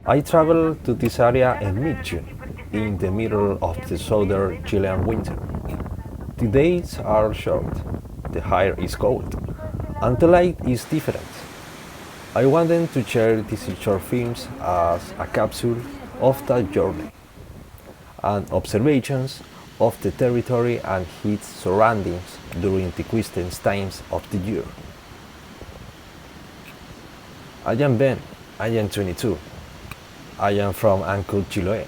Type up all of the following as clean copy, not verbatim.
I traveled to this area in mid-June, in the middle of the southern Chilean winter. The days are short, the air is cold, and the light is different. I wanted to share these short films as a capsule of that journey and observations of the territory and its surroundings during the quietest times of the year. I am Ben, I am 22. I am from Ancud, Chiloé.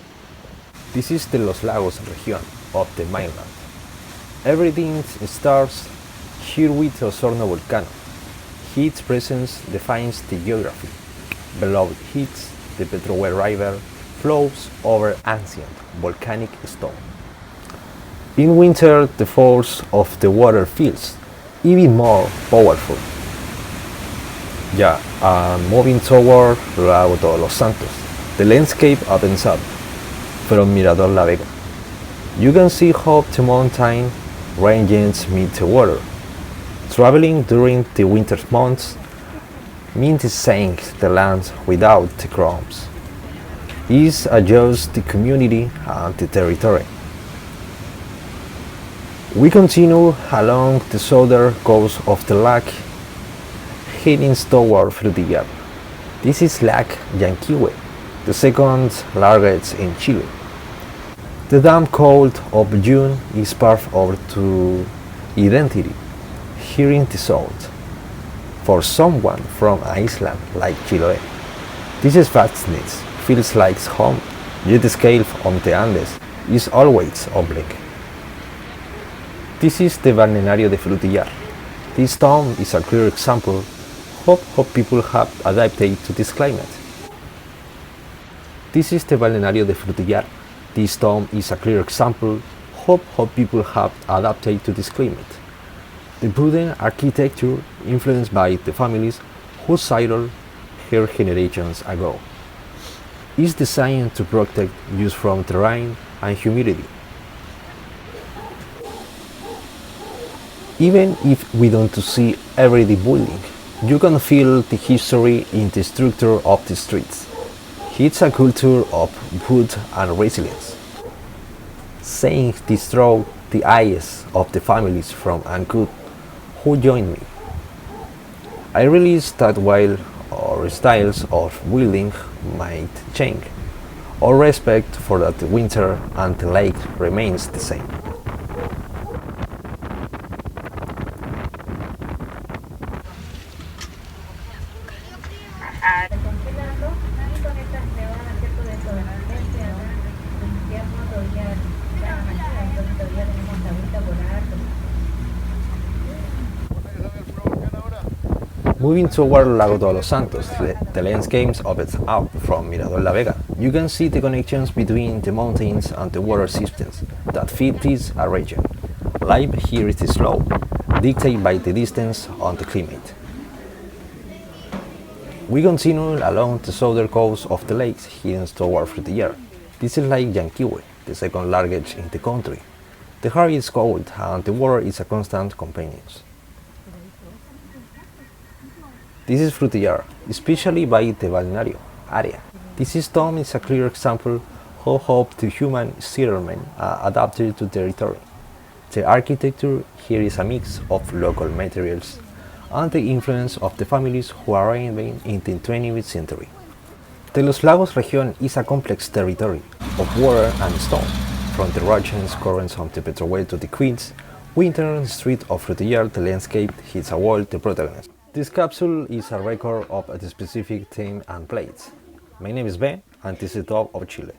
This is the Los Lagos region of the mainland. Everything starts here with Osorno volcano. Its presence defines the geography. Below it, the Petrowe River flows over ancient volcanic stone. In winter, the force of the water feels even more powerful. Yeah, moving toward Lago de los Santos, the landscape opens up from Mirador La Vega. You can see how the mountain ranges meet the water. Traveling during the winter months means seeing the land without the crops. It adjusts the community and the territory. We continue along the southern coast of the lake, heading toward Frutillar. This is Lake Yanquihue, the second largest in Chile. The damp cold of June is part of the identity here in the south. For someone from an island like Chiloé, this is vastness feels like home, yet the scale on the Andes is always oblique. This is the Balneario de Frutillar. This town is a clear example of how people have adapted to this climate. This is the Balneario de Frutillar. This town is a clear example of how people have adapted to this climate. The wooden architecture influenced by the families who settled here generations ago is designed to protect use from terrain and humidity. Even if we don't see every building, you can feel the history in the structure of the streets. It's a culture of wood and resilience. Seeing this through the eyes of the families from Ancud who joined me, I realized that while our styles of building might change, our respect for the winter and the lake remains the same. Moving toward Lago de los Santos, the landscapes opens up from Mirador La Vega. You can see the connections between the mountains and the water systems that feed this region. Life here is slow, dictated by the distance on the climate. We continue along the southern coast of the lakes, heading toward Frutillar. This is Lake Yanquihue, the second largest in the country. The air is cold and the water is a constant companion. This is Frutillar, especially by the Balneario area. This town is a clear example of how the human settlement adapted to territory. The architecture here is a mix of local materials and the influence of the families who arrived in the 20th century. The Los Lagos region is a complex territory of water and stone, from the rocks currents of the Petrowe to the quaint, winter street of Frutillar. The landscape hits a wall the protagonist. This capsule is a record of a specific theme and place. My name is Ben, and this is the top of Chile.